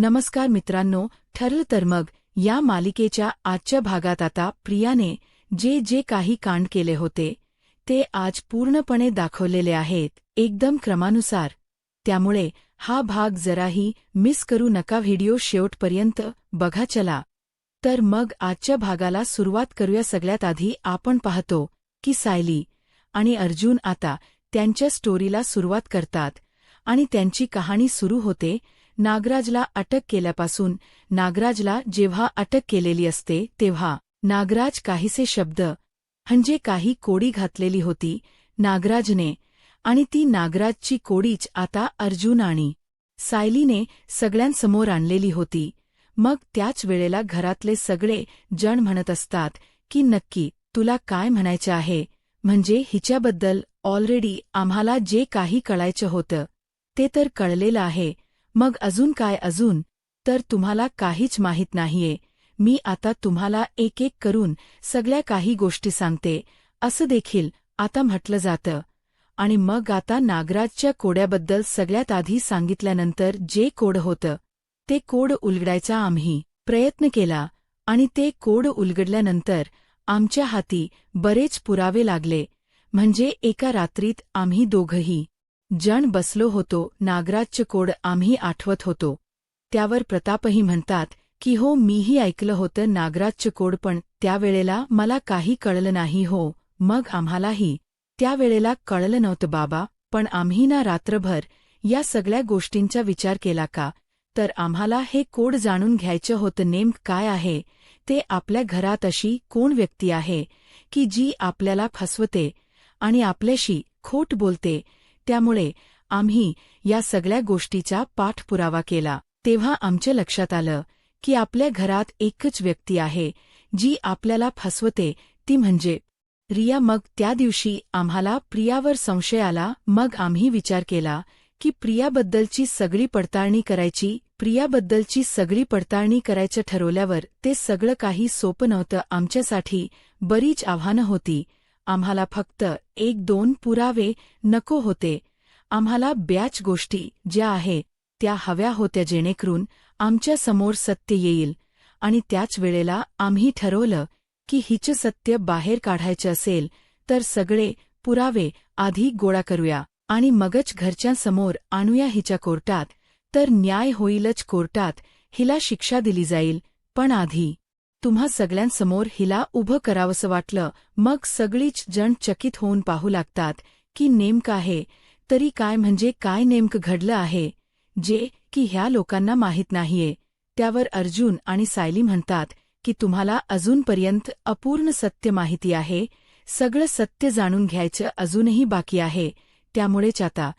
नमस्कार मित्रांनो, ठरलं तर मग या मालिकेच्या आजच्या भागात आता प्रियाने जे काही कांड केले होते ते आज पूर्णपणे दाखवलेले आहेत, एकदम क्रमानुसार. त्यामुळे हा भाग जराही मिस करू नका, व्हिडिओ शेवटपर्यंत बघा. चला तर मग आजच्या भागाला सुरुवात करूया. सगळ्यात आधी आपण पाहतो की सायली आणि अर्जुन आता त्यांच्या स्टोरीला सुरुवात करतात आणि त्यांची कहाणी सुरू होते नागराजला अटक केल्यापासून. नागराजला जेव्हा अटक केलेली असते तेव्हा नागराज काहीसे शब्द म्हणजे काही कोडी घातलेली होती नागराजने, आणि ती नागराजची कोडीच आता अर्जुन आणि सायलीने सगळ्यांसमोर आणलेली होती. मग त्याच वेळेला घरातले सगळे जण म्हणत असतात की नक्की तुला काय म्हणायचं आहे, म्हणजे हिच्याबद्दल ऑलरेडी आम्हाला जे काही कळायचं होतं ते तर कळलेलं आहे, मग अजून काय. अजून तर तुम्हाला काहीच माहीत नाहीये. मी आता तुम्हाला एक एक करून सगळ्या काही गोष्टी सांगते असं देखील आता म्हटलं जातं. आणि मग आता नागराजच्या कोड्याबद्दल सगळ्यात आधी सांगितल्यानंतर जे कोड होतं ते कोड उलगडायचा आम्ही प्रयत्न केला आणि ते कोड उलगडल्यानंतर आमच्या हाती बरेच पुरावे लागले. म्हणजे एका रात्रीत आम्ही दोघंही जण बसलो होतो. नागराजचं कोड आम्ही आठवत होतो. त्यावर प्रतापही म्हणतात की हो, मीही ऐकलं होतं नागराजचं कोड, पण त्यावेळेला मला काही कळलं नाही हो. मग आम्हालाही त्यावेळेला कळलं नव्हतं बाबा, पण आम्ही ना रात्रभर या सगळ्या गोष्टींचा विचार केला का, तर आम्हाला हे कोड जाणून घ्यायचं होतं नेमकं काय आहे ते. आपल्या घरात अशी कोण व्यक्ती आहे की जी आपल्याला फसवते आणि आपल्याशी खोट बोलते. त्यामुळे आम्ही या सगळ्या गोष्टीचा पाठपुरावा केला. तेव्हा आमच्या लक्षात आलं की आपल्या घरात एकच व्यक्ती आहे जी आपल्याला फसवते, ती म्हणजे रिया. मग त्या दिवशी आम्हाला प्रियावर संशय आला. मग आम्ही विचार केला की प्रियाबद्दलची सगळी पडताळणी करायची. प्रियाबद्दलची सगळी पडताळणी करायचं ठरवल्यावर ते सगळं काही सोपं नव्हतं. आमच्यासाठी बरीच आव्हानं होती. आम्हाला फक्त 1-2 पुरावे नको होते. आम्हाला बऱ्याच गोष्टी ज्या आहे त्या हव्या होत्या जेणेकरून आमच्या समोर सत्य येईल. आणि त्याच वेळेला आम्ही ठरवलं की हिचं सत्य बाहेर काढायचं असेल तर सगळे पुरावे आधी गोळा करूया आणि मगच घरच्यांसमोर आणूया हिच्या कोर्टात, तर न्याय होईलच. कोर्टात हिला शिक्षा दिली जाईल, पण आधी तुम्हा सगळ्यांसमोर हिला उभं करावंसं वाटलं. मग सगळीच जण चकित होऊन पाहू लागतात की नेमकं आहे तरी काय, म्हणजे काय नेमकं घडलं आहे जे की ह्या लोकांना माहीत नाहीये. त्यावर अर्जुन आणि सायली म्हणतात की तुम्हाला अजूनपर्यंत अपूर्ण सत्य माहिती आहे, सगळं सत्य जाणून घ्यायचं अजूनही बाकी आहे. त्यामुळेच आता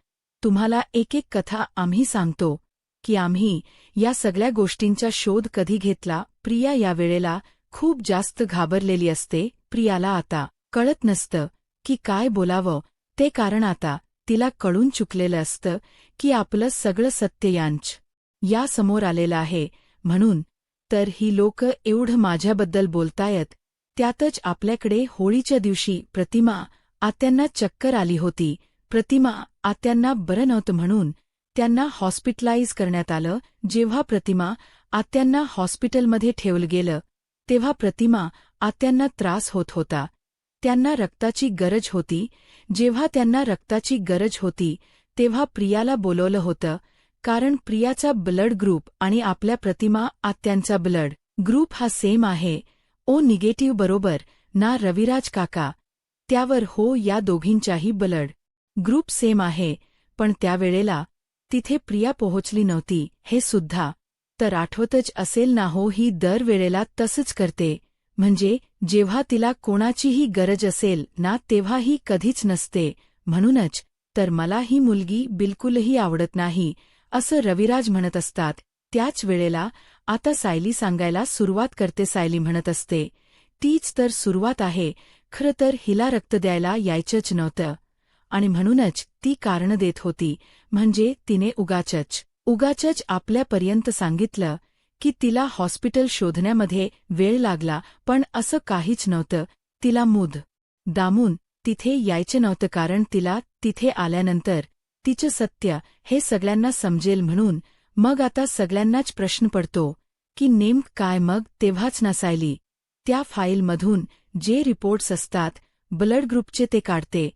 तुम्हाला एक एक कथा आम्ही सांगतो की आम्ही या सगळ्या गोष्टींचा शोध कधी घेतला. प्रिया या वेळेला खूप जास्त घाबरलेली असते. प्रियाला आता कळत नसतं की काय बोलावं ते, कारण आता तिला कळून चुकलेलं असतं की आपलं सगळं सत्य या समोर आलेलं आहे. म्हणून तर ही लोक एवढं माझ्याबद्दल बोलतायत. त्यातच आपल्याकडे होळीच्या दिवशी प्रतिमा आत्यांना चक्कर आली होती. प्रतिमा आत्यांना बरं नव्हतं म्हणून त्यांना हॉस्पिटलाइज करण्यात आलं. जेव्हा प्रतिमा आत्यांना हॉस्पिटलमध्ये ठेवलं गेलं तेव्हा प्रतिमा आत्यांना त्रास होत होता. त्यांना रक्ताची गरज होती. जेव्हा त्यांना रक्ताची गरज होती तेव्हा प्रियाला बोलवलं होतं, कारण प्रियाचा ब्लड ग्रुप आणि आपल्या प्रतिमा आत्यांचा ब्लड ग्रुप हा सेम आहे. ओ निगेटिव्ह बरोबर ना रविराज काका. त्यावर हो, या दोघींचाही ब्लड ग्रुप सेम आहे. पण त्यावेळेला तिथे प्रिया पोहोचली नव्हती हे सुद्धा तर आठवतच असेल ना हो. ही दरवेळेला तसंच करते, म्हणजे जेव्हा तिला कोणाचीही गरज असेल ना तेव्हा ही कधीच नसते. म्हणूनच तर मला ही मुलगी बिलकुलही आवडत नाही असं रविराज म्हणत असतात. त्याच वेळेला आता सायली सांगायला सुरुवात करते. सायली म्हणत असते तीच तर सुरुवात आहे, खरं तर हिला रक्त द्यायला यायचंच नव्हतं आणि म्हणूनच ती कारणं देत होती. म्हणजे तिने उगाचच आपल्यापर्यंत सांगितलं की तिला हॉस्पिटल शोधण्यामध्ये वेळ लागला, पण असं काहीच नव्हतं. तिला दामून तिथे यायचं नव्हतं, कारण तिला तिथे आल्यानंतर तिचं सत्य हे सगळ्यांना समजेल म्हणून. मग आता सगळ्यांनाच प्रश्न पडतो की नेमकं काय. मग तेव्हाच ना सायली त्या फाईलमधून जे रिपोर्ट्स असतात ब्लड ग्रुपचे ते काढते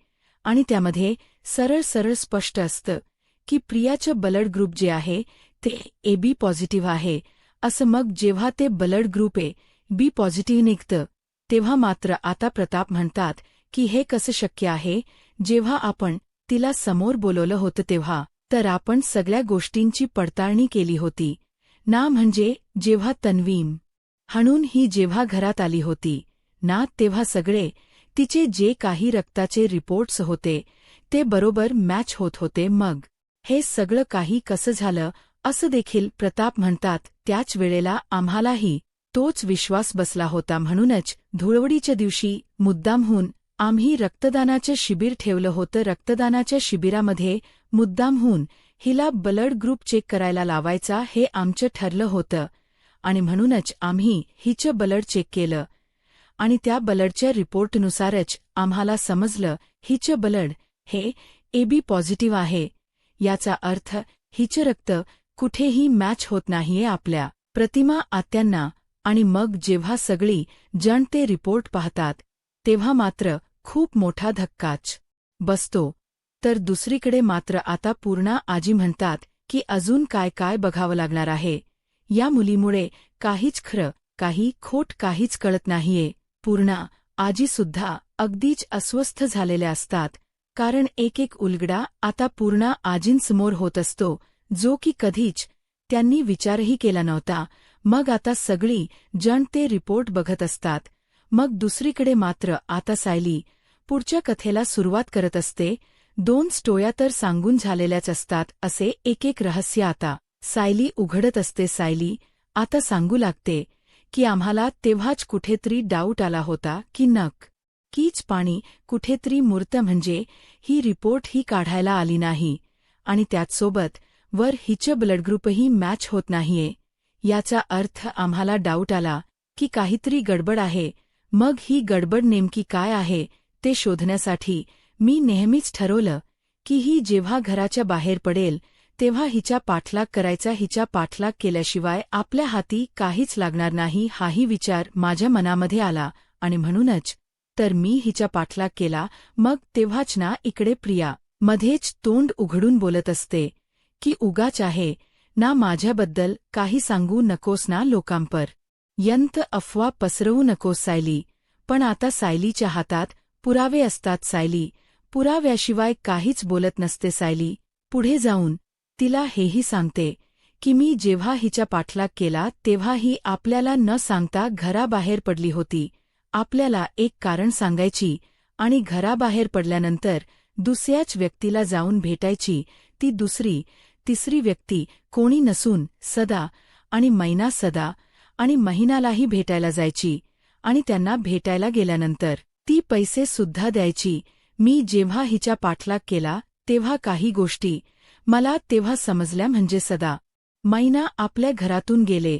आणि त्यामध्ये सरळ सरळ स्पष्ट असतं की प्रियाचं ब्लड ग्रुप जे आहे ते AB पॉझिटिव्ह आहे असं. मग जेव्हा ते ब्लड ग्रुप AB पॉझिटिव्ह निघतं तेव्हा मात्र आता प्रताप म्हणतात की हे कसं शक्य आहे. जेव्हा आपण तिला समोर बोलवलं होतं तेव्हा तर आपण सगळ्या गोष्टींची पडताळणी केली होती ना. म्हणजे जेव्हा तन्वीम हणून ही जेव्हा घरात आली होती ना तेव्हा सगळे तिचे जे काही रक्ताचे रिपोर्ट्स होते ते बरोबर मॅच होत होते. मग हे सगळं काही कसं झालं असं देखील प्रताप म्हणतात. त्याच वेळेला आम्हालाही तोच विश्वास बसला होता. म्हणूनच धुळवडीच्या दिवशी मुद्दामहून आम्ही रक्तदानाचं शिबिर ठेवलं होतं. रक्तदानाच्या शिबिरामध्ये मुद्दामहून हिला ब्लड ग्रुप चेक करायला लावायचा हे आमचं ठरलं होतं आणि म्हणूनच आम्ही हिचं ब्लड चेक केलं आणि त्या ब्लडच्या रिपोर्टनुसारच आम्हाला समजलं हिचं ब्लड हे AB पॉझिटिव्ह आहे. याचा अर्थ हिचं रक्त कुठेही मॅच होत नाहीये आपल्या प्रतिमा आत्यांना. आणि मग जेव्हा सगळी जण ते रिपोर्ट पाहतात तेव्हा मात्र खूप मोठा धक्काच बसतो. तर दुसरीकडे मात्र आता पूर्णा आजी म्हणतात की अजून काय काय बघावं लागणार आहे. या मुलीमुळे काहीच खरं काही खोट काहीच कळत नाहीये. पूर्णा आजीसुद्धा अगदीच अस्वस्थ झालेल्या असतात कारण एक एक उलगडा आता पूर्णा आजींसमोर होत असतो जो की कधीच त्यांनी विचारही केला नव्हता. मग आता सगळी जण ते रिपोर्ट बघत असतात. मग दुसरीकडे मात्र आता सायली पुढच्या कथेला सुरुवात करत असते. 2 स्टोऱ्या तर सांगून झालेल्याच असतात असे एक एक रहस्य आता सायली उघडत असते. सायली आता सांगू लागते की आम्हाला तेव्हाच कुठेतरी डाऊट आला होता की नक्कीच पाणी कुठेतरी मुरतं. म्हणजे ही रिपोर्ट ही काढायला आली नाही आणि त्याचसोबत वर हिचं ब्लड ग्रुपही मॅच होत नाहीये. याचा अर्थ आम्हाला डाऊट आला की काहीतरी गडबड आहे. मग ही गडबड नेमकी काय आहे ते शोधण्यासाठी मी नेहमीच ठरवलं की ही जेव्हा घराच्या बाहेर पडेल तेव्हा हिचा पाठलाग करायचा. हिचा पाठलाग केल्याशिवाय आपल्या हाती काहीच लागणार नाही हाही विचार माझ्या मनामध्ये आला आणि म्हणूनच तर मी हिचा पाठलाग केला. मग तेव्हाच ना इकडे प्रिया मध्येच तोंड उघडून बोलत असते की उगाच आहे ना माझ्याबद्दल काही सांगू नकोस ना लोकांपर यंत अफवा पसरवू नकोस सायली. पण आता सायलीच्या हातात पुरावे असतात. सायली पुराव्याशिवाय काहीच बोलत नसते. सायली पुढे जाऊन तिला हेही सांगते की मी जेव्हा हिचा पाठलाग केला तेव्हा ही आपल्याला न सांगता घराबाहेर पडली होती. आपल्याला एक कारण सांगायची आणि घराबाहेर पडल्यानंतर दुसऱ्याच व्यक्तीला जाऊन भेटायची. ती दुसरी तिसरी व्यक्ती कोणी नसून सदा आणि मैना सदा आणि महिनालाही भेटायला जायची आणि त्यांना भेटायला गेल्यानंतर ती पैसे सुद्धा द्यायची. मी जेव्हा हिचा पाठलाग केला तेव्हा काही गोष्टी मला तेव्हा समजल्या. म्हणजे सदा मैना आपल्या घरातून गेले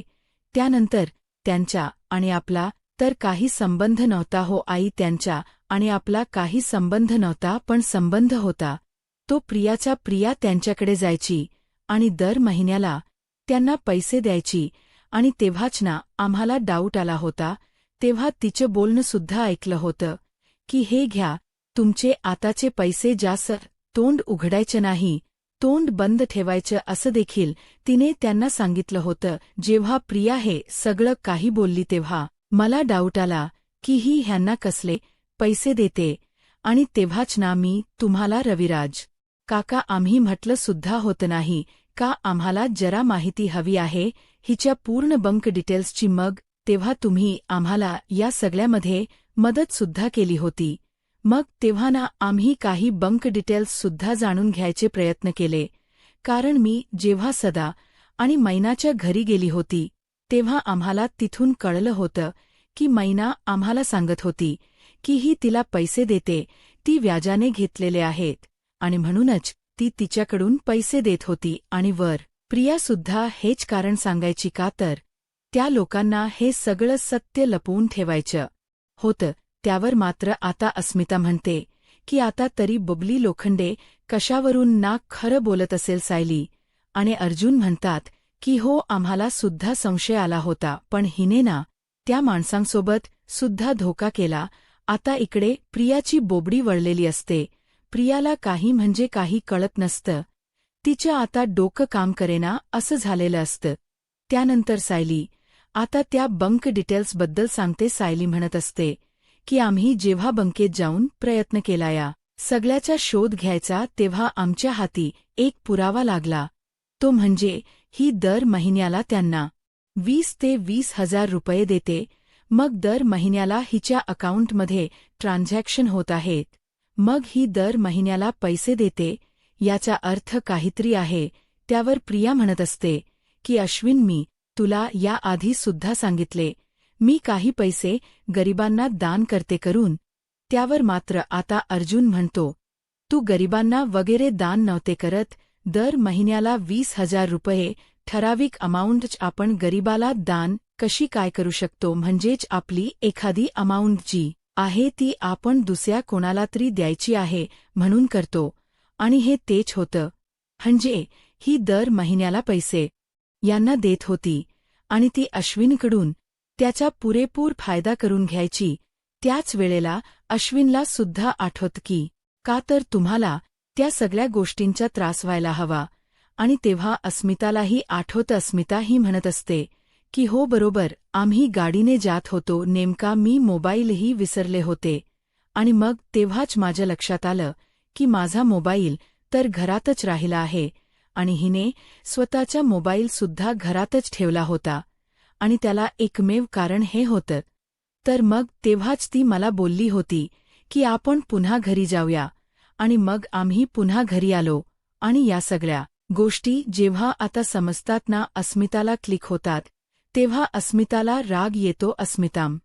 त्यानंतर त्यांचा आणि आपला तर काही संबंध नव्हता. हो आई, त्यांचा आणि आपला काही संबंध नव्हता पण संबंध होता तो प्रियाचा. प्रिया त्यांच्याकडे जायची आणि दर महिन्याला त्यांना पैसे द्यायची आणि तेव्हाच ना आम्हाला डाऊट आला होता. तेव्हा तिचं बोलणं सुद्धा ऐकलं होतं की हे घ्या तुमचे आताचे पैसे. सर तोंड उघडायचं नाही, तोंड बंद ठेवायचं असं देखील तिने त्यांना सांगितलं होतं. जेव्हा प्रिया हे सगळं काही बोलली तेव्हा मला डाऊट आला की ही ह्यांना कसले पैसे देते आणि तेव्हाच ना मी तुम्हाला रविराज काका आम्ही म्हटलं सुद्धा होतं नाही का आम्हाला जरा माहिती हवी आहे हिच्या पूर्ण बँक डिटेल्सची. मग तेव्हा तुम्ही आम्हाला या सगळ्यामध्ये मदत सुद्धा केली होती. मग तेव्हा ना आम्ही काही बँक डिटेल्स सुद्धा जाणून घ्यायचे प्रयत्न केले कारण मी जेव्हा सदा आणि मैनाच्या घरी गेली होती तेव्हा आम्हाला तिथून कळलं होतं की मैना आम्हाला सांगत होती की ही तिला पैसे देते, ती व्याजाने घेतलेले आहेत आणि म्हणूनच ती तिच्याकडून पैसे देत होती. आणि वर प्रियासुद्धा हेच कारण सांगायची का तर त्या लोकांना हे सगळं सत्य लपवून ठेवायचं होतं. त्यावर मात्र आता अस्मिता म्हणते की आता तरी बबली लोखंडे कशावरून ना खरं बोलत असेल सायली. आणि अर्जुन म्हणतात की हो आम्हाला सुद्धा संशय आला होता, पण हिने ना त्या माणसांसोबत सुद्धा धोका केला. आता इकडे प्रियाची बोबडी वळलेली असते. प्रियाला काही म्हणजे काही कळत नसतं. तिचं आता डोकं काम करेना असं झालेलं असतं. त्यानंतर सायली आता त्या बंक डिटेल्सबद्दल सांगते. सायली म्हणत असते की आम्ही जेव्हा बंकेत जाऊन प्रयत्न केला या सगळ्याचा शोध घ्यायचा, तेव्हा आमच्या हाती एक पुरावा लागला. तो म्हणजे ही दर महिन्याला त्यांना 20 ते 20,000 रुपये देते. मग दर महिन्याला हिच्या अकाउंटमध्ये ट्रान्झॅक्शन होत आहेत. मग ही दर महिन्याला पैसे देते. याचा अर्थ काहीतरी आहे. त्यावर प्रिया म्हणत असते की अश्विन, मी तुला याआधी सुद्धा सांगितले, मी काही पैसे गरिबांना दान करते करून. त्यावर मात्र आता अर्जुन म्हणतो, तू गरिबांना वगैरे दान नव्हते करत. दर महिन्याला 20,000 रुपये ठराविक अमाऊंट आपण गरिबाला दान कशी काय करू शकतो? म्हणजेच आपली एखादी अमाऊंट जी आहे ती आपण दुसऱ्या कोणाला तरी द्यायची आहे म्हणून करतो. आणि हे तेच होतं. म्हणजे ही दर महिन्याला पैसे यांना देत होती आणि ती अश्विनकडून त्याचा पुरेपूर फायदा करून घ्यायची. त्याच वेळेला अश्विनला सुद्धा आठवत की का तर तुम्हाला त्या सगळ्या गोष्टींचा त्रास व्हायला हवा. आणि तेव्हा अस्मितालाही आठवतं. अस्मिता ही म्हणत असते की हो बरोबर, आम्ही गाडीने जात होतो, नेमका मी मोबाईलही विसरले होते. आणि मग तेव्हाच माझ्या लक्षात आलं की माझा मोबाईल तर घरातच राहिला आहे. आणि हिने स्वतःचा मोबाईल सुद्धा घरातच ठेवला होता. आणि त्याला एकमेव कारण हे होतं. तर मग तेव्हाच ती मला बोलली होती की आपण पुन्हा घरी जाऊया. आणि मग आम्ही पुन्हा घरी आलो. आणि या सगळ्या गोष्टी जेव्हा आता समजतात ना अस्मिताला क्लिक होतात, तेव्हा अस्मिताला राग येतो. अस्मिताम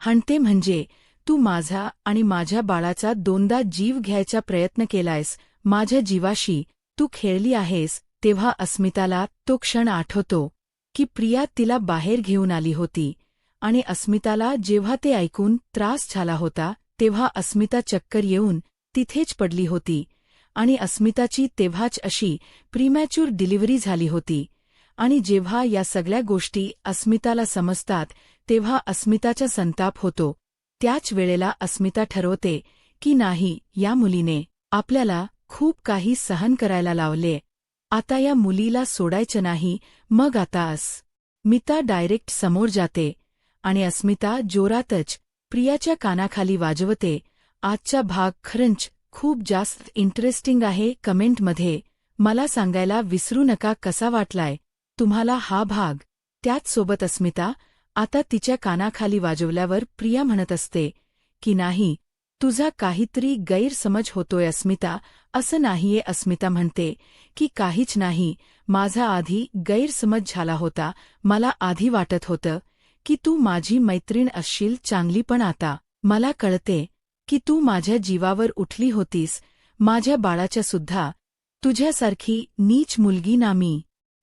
म्हणते, म्हणजे तू माझा आणि माझ्या बाळाचा दोनदा जीव घ्यायचा प्रयत्न केलायस, माझ्या जीवाशी तू खेळली आहेस. तेव्हा अस्मिताला तो क्षण आठवतो की प्रिया तिला बाहेर घेऊन आली होती. आणि अस्मिताला जेव्हा ते ऐकून त्रास झाला होता, तेव्हा अस्मिता चक्कर येऊन तिथेच पडली होती. आणि अस्मिताची तेव्हाच अशी प्रीमॅच्युअर डिलिव्हरी झाली होती. आणि जेव्हा या सगळ्या गोष्टी अस्मिताला समजतात, तेव्हा अस्मिताचा संताप होतो. त्याच वेळेला अस्मिता ठरवते की नाही, या मुलीने आपल्याला खूप काही सहन करायला लावले. आता या मुलीला सोडायचं नाही. मग आता अस्मिता डायरेक्ट समोर जाते आणि अस्मिता जोरातच प्रियाच्या कानाखाली वाजवते, आजचा भाग खरंच खूप जास्त इंटरेस्टिंग आहे. कमेंटमध्ये मला सांगायला विसरू नका कसा वाटलाय तुम्हाला हा भाग. त्याचसोबत अस्मिता आता तिच्या कानाखाली वाजवल्यावर प्रिया म्हणत असते की नाही, तुझा काहीतरी गैरसमज होतोय अस्मिता. असं नाहीये. अस्मिता म्हणते की काहीच नाही, माझा आधी गैरसमज झाला होता. मला आधी वाटत होतं की तू माझी मैत्रीण असशील चांगली, पण आता मला कळते की तू माझ्या जीवावर उठली होतीस. माझ्या बाळाच्या सुद्धा तुझ्यासारखी नीच मुलगी ना मी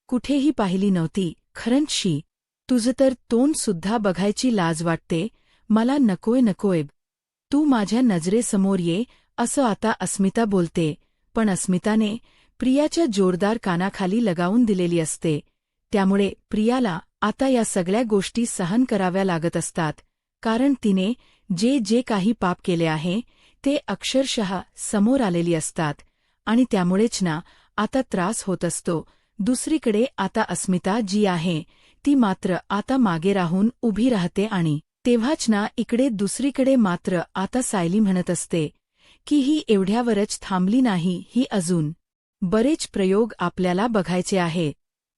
कुठेही पाहिली नव्हती. खरंचशी तुझं तर तोंड सुद्धा बघायची लाज वाटते. मला नकोय. तू माझ्या नजरेसमोर ये. असं आता अस्मिता बोलते. पण अस्मिताने प्रियाच्या जोरदार कानाखाली लगावून दिलेली असते. त्यामुळे प्रियाला आता या सगळ्या गोष्टी सहन कराव्या लागत असतात. कारण तिने जे काही पाप केले आहे ते अक्षरशः समोर आलेली असतात. आणि त्यामुळेच ना आता त्रास होत असतो. दुसरीकडे आता अस्मिता जी आहे ती मात्र आता मागे राहून उभी राहते. आणि तेव्हाच ना इकडे दुसरीकडे मात्र आता सायली म्हणत असते की ही एवढ्यावरच थांबली नाही, ही अजून बरेच प्रयोग आपल्याला बघायचे आहेत.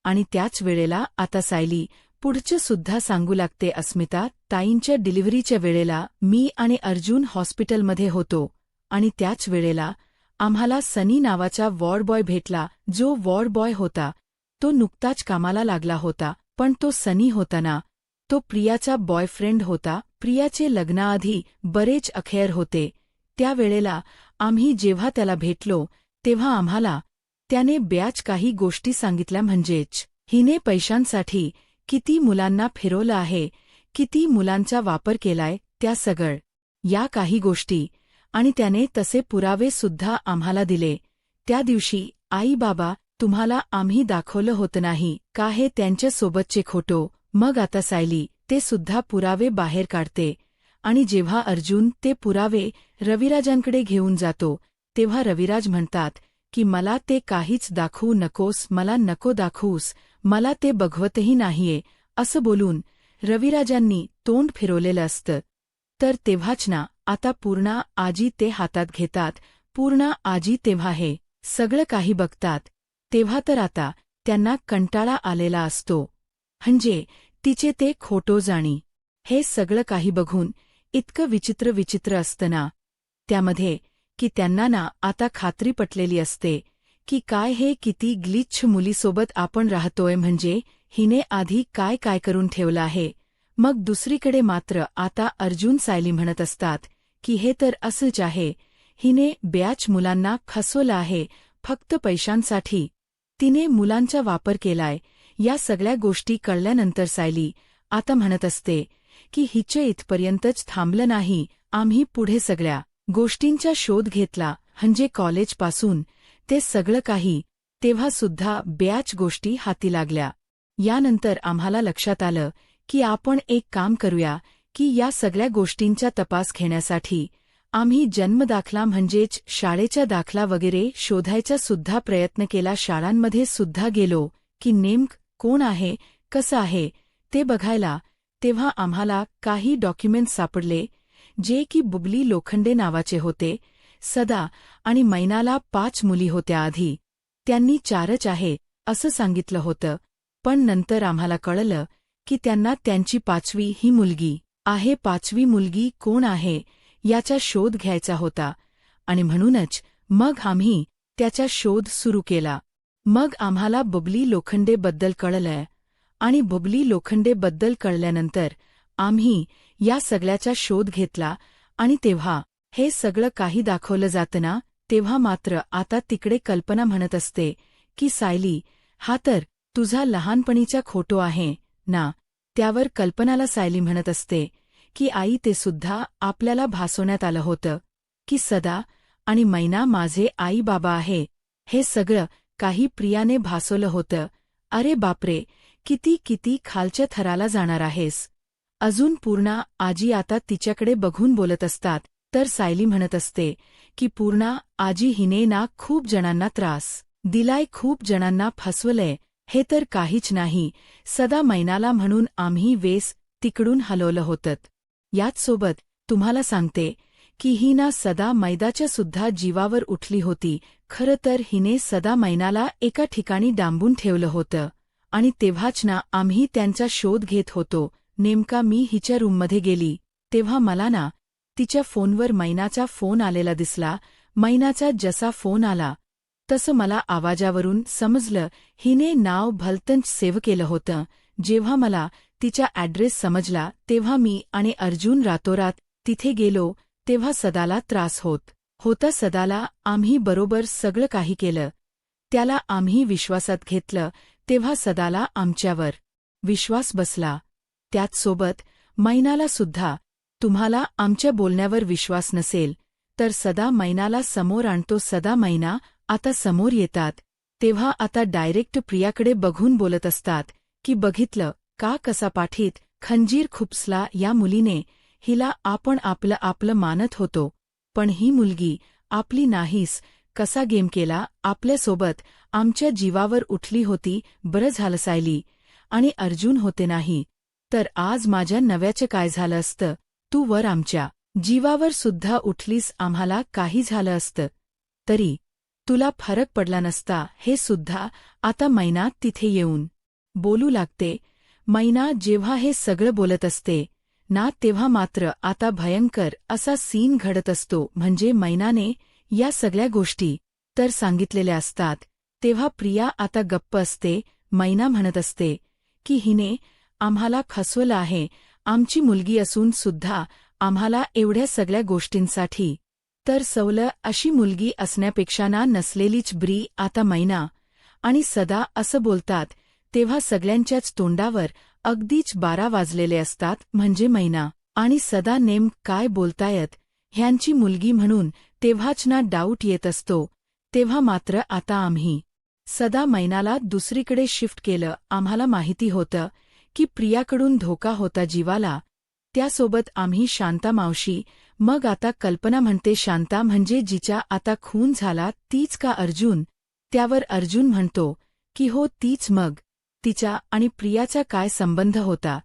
आणि त्याच वेळेला आता सायली पुढचं सुद्धा सांगू लागते. अस्मिता ताईंच्या डिलिव्हरीच्या वेळेला मी आणि अर्जुन हॉस्पिटलमध्ये होतो. आणि त्याच वेळेला आम्हाला सनी नावाचा वॉर्ड बॉय भेटला. जो वॉर्ड बॉय होता तो नुकताच कामाला लागला होता. पण तो सनी होता ना, तो प्रियाचा बॉयफ्रेंड होता. प्रियाचे लग्नाआधी बरेच अखेर होते. त्या वेळेला आम्ही जेव्हा त्याला भेटलो तेव्हा आम्हाला त्याने बऱ्याच काही गोष्टी सांगितल्या. म्हणजेच हिने पैशांसाठी किती मुलांना फिरवलं आहे, किती मुलांचा वापर केलाय, त्या सगळं या काही गोष्टी. आणि त्याने तसे पुरावे सुद्धा आम्हाला दिले. त्या दिवशी आई बाबा तुम्हाला आम्ही दाखवलं होतं नाही का हे त्यांच्यासोबतचे खोटो. मग आता सायली ते सुद्धा पुरावे बाहेर काढते आणि जेव्हा अर्जुन ते पुरावे रविराजांकडे घेऊन जातो तेव्हा रविराज म्हणतात की मला ते काहीच दाखवू नकोस, मला नको दाखवूस, मला ते बघवतही नाहीये. असं बोलून रविराजांनी तोंड फिरवलेलं असतं. तर तेव्हाच ना आता पूर्णा आजी ते हातात घेतात. पूर्णा आजी तेव्हा हे सगळं काही बघतात तेव्हा तर आता त्यांना कंटाळा आलेला असतो. म्हणजे तिचे ते खोटो जाणी हे सगळं काही बघून इतकं विचित्र असतं ना त्यामध्ये की त्यांना ना आता खात्री पटलेली असते की काय हे किती ग्लिच्छ मुलीसोबत आपण राहतोय, म्हणजे हिने आधी काय काय करून ठेवलं आहे. मग दुसरीकडे मात्र आता अर्जुन सायली म्हणत असतात की हे तर असंच आहे, हिने बॅच मुलांना फसवलं आहे फक्त पैशांसाठी, तिने मुलांचा वापर केलाय. या सगळ्या गोष्टी कळल्यानंतर सायली आता म्हणत असते की हिचं इथपर्यंतच थांबलं नाही, आम्ही पुढे सगळ्या गोष्टींचा शोध घेतला, म्हणजे कॉलेजपासून ते सगळं काही. तेव्हा सुद्धा बॅच गोष्टी हाती लागल्या. यानंतर आम्हाला लक्षात आलं की आपण एक काम करूया की या सगळ्या गोष्टींचा तपास घेण्यासाठी आम्ही जन्मदाखला म्हणजेच शाळेचा दाखला वगैरे शोधायचा सुद्धा प्रयत्न केला. शाळांमध्ये सुद्धा गेलो की नेमकं कोण आहे, कसं आहे ते बघायला. तेव्हा आम्हाला काही डॉक्युमेंट्स सापडले जे की बुबली लोखंडे नावाचे होते. सदा आणि मैनाला 5 मुली होत्या आधी, त्यांनी 4च आहे असं सांगितलं होतं. पण नंतर आम्हाला कळलं की त्यांना त्यांची 5वी ही मुलगी आहे. 5वी मुलगी कोण आहे याचा शोध घ्यायचा होता आणि म्हणूनच मग आम्ही त्याचा शोध सुरू केला. मग आम्हाला बुबली लोखंडेबद्दल कळलं आणि बुबली लोखंडेबद्दल कळल्यानंतर आम्ही या सगळ्याचा शोध घेतला आणि तेव्हा हे सगळं काही दाखवलं जातं ना तेव्हा मात्र आता तिकडे कल्पना म्हणत असते की सायली हा तर तुझा लहानपणीचा खोटो आहे ना. त्यावर कल्पनाला सायली म्हणत असते की आई ते सुद्धा आपल्याला भासवण्यात आलं होतं की सदा आणि मैना माझे आई बाबा आहे. हे सगळं काही प्रियाने भासवलं होतं. अरे बापरे, किती किती खालच्या थराला जाणार आहेस. अजून पूर्णा आजी आता तिच्याकडे बघून बोलत असतात. तर सायली म्हणत असते की पूर्णा आजी हिने ना खूप जणांना त्रास दिलाय, खूप जणांना फसवलंय. हे तर काहीच नाही, सदा मैनाला म्हणून आम्ही वेस तिकडून हलवलं होतं. याच सोबत तुम्हाला सांगते की ही ना सदा मैदाच्या सुद्धा जीवावर उठली होती. खरं तर हिने सदा मैनाला एका ठिकाणी डांबून ठेवलं होतं आणि तेव्हाच ना आम्ही त्यांचा शोध घेत होतो. नेमका मी हिच्या रूममध्ये गेली तेव्हा मला ना तिच्या फोनवर मैनाचा फोन आलेला दिसला. मैनाचा जसा फोन आला तसं मला आवाजावरून समजलं हिने नाव भलतंच सेव्ह केलं होतं. जेव्हा मला तिचा ॲड्रेस समजला तेव्हा मी आणि अर्जुन रातोरात तिथे गेलो. तेव्हा सदाला त्रास होत होता. सदाला आम्ही बरोबर सगळं काही केलं, त्याला आम्ही विश्वासात घेतलं. तेव्हा सदाला आमच्यावर विश्वास बसला. त्याचसोबत मैनाला सुद्धा. तुम्हाला आमच्या बोलण्यावर विश्वास नसेल तर सदा मैनाला समोर आणतो. सदा मैना आता समोर येतात तेव्हा आता डायरेक्ट प्रियाकडे बघून बोलत असतात की बघितलं का कसा पाठीत खंजीर खुपसला या मुलीने. हिला आपण आपलं मानत होतो पण ही मुलगी आपली नाहीस. कसा गेम केला आपल्यासोबत, आमच्या जीवावर उठली होती. बरं झालं सायली आणि अर्जुन होते नाही तर आज माझ्या नव्याचं काय झालं असतं. तू वर आमच्या जीवावर सुद्धा उठलीस, आम्हाला काही झालं असतं तरी तुला फरक पडला नसता. हे सुद्धा आता मैना तिथे येऊन बोलू लागते. मैना जेव्हा हे सगळं बोलत असते ना तेव्हा मात्र आता भयंकर असा सीन घडत असतो. म्हणजे मैनाने या सगळ्या गोष्टी तर सांगितलेल्या असतात तेव्हा प्रिया आता गप्प असते. मैना म्हणत असते की हिने आम्हाला फसवलं आहे, आमची मुलगी असून सुद्धा आम्हाला एवढ्या सगळ्या गोष्टींसाठी तर सवलं. अशी मुलगी असण्यापेक्षा ना नसलेलीच बरी. आता मैना आणि सदा असं बोलतात तेव्हा सगळ्यांच्याच तोंडावर अगदीच 12 वाजलेले असतात. म्हणजे मैना आणि सदा काय बोलतायत ह्यांची मुलगी म्हणून तेव्हाच ना डाऊट येत असतो. तेव्हा मात्र आता आम्ही सदा मैनाला दुसरीकडे शिफ्ट केलं. आम्हाला माहिती होतं की प्रियाकडून धोका होता जीवाला. त्यासोबत आम्ही शांता मावशी. मग आता कल्पना म्हणते शांता म्हणजे जिचा आता खून झाला तीच का अर्जुन? त्यावर अर्जुन म्हणतो की हो तीच. मग तिचा आणि प्रियाचा काय संबंध होता?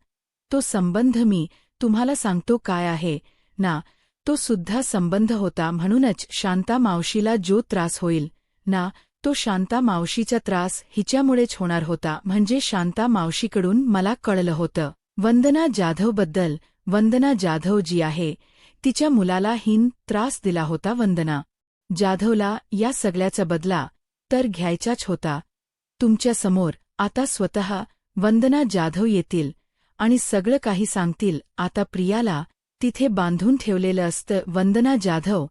तो संबंध मी तुम्हाला सांगतो काय आहे ना. तो सुद्धा संबंध होता. म्हणूनच शांता मावशीला जो त्रास होईल ना तो शांता मावशीचा त्रास हिच्यामुळेच होणार होता. म्हणजे शांता मावशीकडून मला कळलं होतं वंदना जाधवबद्दल. वंदना जाधव जी आहे तिच्या मुलाला हिन त्रास दिला होता. वंदना जाधवला या सगळ्याचा बदला तर घ्यायचाच होता. तुमच्यासमोर आता स्वतः वंदना जाधव येतील आणि सगळं काही सांगतील. आता प्रियाला तिथे बांधून ठेवलेलं असतं. वंदना जाधव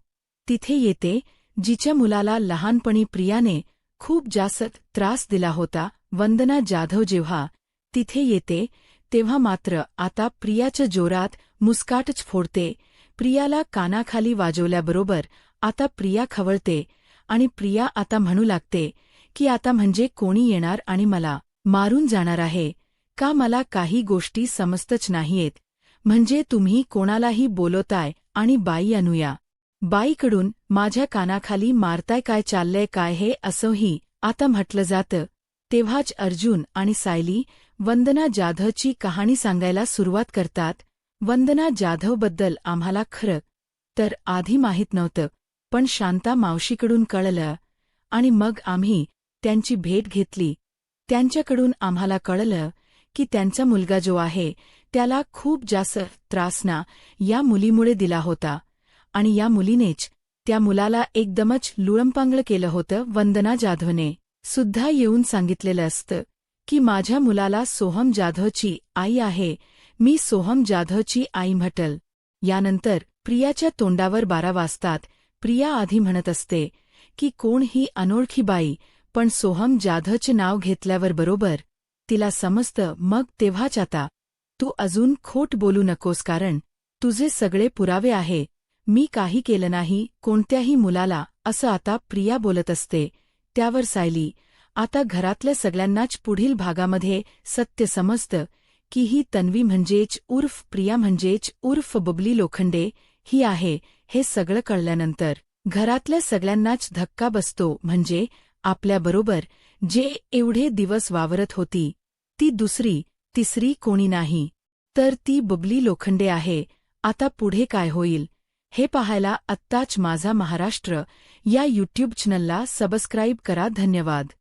तिथे येते जिच्या मुलाला लहानपणी प्रियाने खूप जास्त त्रास दिला होता. वंदना जाधव जेव्हा तिथे येते तेव्हा मात्र आता प्रियाच्या जोरात मुस्काटच फोडते. प्रियाला कानाखाली वाजवल्याबरोबर आता प्रिया खवळते आणि प्रिया आता म्हणू लागते की आता म्हणजे कोणी येणार आणि मला मारून जाणार आहे का? मला काही गोष्टी समजतच नाहीयेत. म्हणजे तुम्ही कोणालाही बोलवताय आणि बाई अनुया बाईकडून माझ्या कानाखाली मारताय काय चाललंय काय हे असंही आता म्हटलं जातं. तेव्हाच अर्जुन आणि सायली वंदना जाधवची कहाणी सांगायला सुरुवात करतात. वंदना जाधवबद्दल आम्हाला खरं तर आधी माहीत नव्हतं, पण शांता मावशीकडून कळलं आणि मग आम्ही त्यांची भेट घेतली. त्यांच्याकडून आम्हाला कळलं की त्यांचा मुलगा जो आहे त्याला खूप जास्त त्रास ना या मुलीमुळे दिला होता आणि या मुलीनेच त्या मुलाला एकदमच लुळंपांगळ केलं होतं. वंदना जाधवने सुद्धा येऊन सांगितलेलं असतं की माझ्या मुलाला सोहम जाधवची आई आहे, मी सोहम जाधवची आई म्हटल. यानंतर प्रियाच्या तोंडावर 12 वाजतात. प्रिया आधी म्हणत असते की कोण ही अनोळखी बाई, पण सोहम जाधवचे नाव घेतल्यावर बरोबर तिला समजतं. मग तेव्हाच आता तू अजून खोट बोलू नकोस कारण तुझे सगळे पुरावे आहे. मी काही केलं नाही कोणत्याही मुलाला, असं आता प्रिया बोलत असते. त्यावर सायली आता घरातल्या सगळ्यांनाच पुढील भागामध्ये सत्य समजतं की ही तन्वी म्हणजेच उर्फ प्रिया म्हणजेच उर्फ बबली लोखंडे ही आहे. हे सगळं कळल्यानंतर घरातल्या सगळ्यांनाच धक्का बसतो. म्हणजे आपल्याबरोबर जे एवढे दिवस वावरत होती ती दुसरी तिसरी कोणी नाही तर ती बबली लोखंडे आहे. आता पुढे काय होईल हे पाहायला आत्ताच माझा महाराष्ट्र या यूट्यूब चॅनलला सबस्क्राईब करा. धन्यवाद.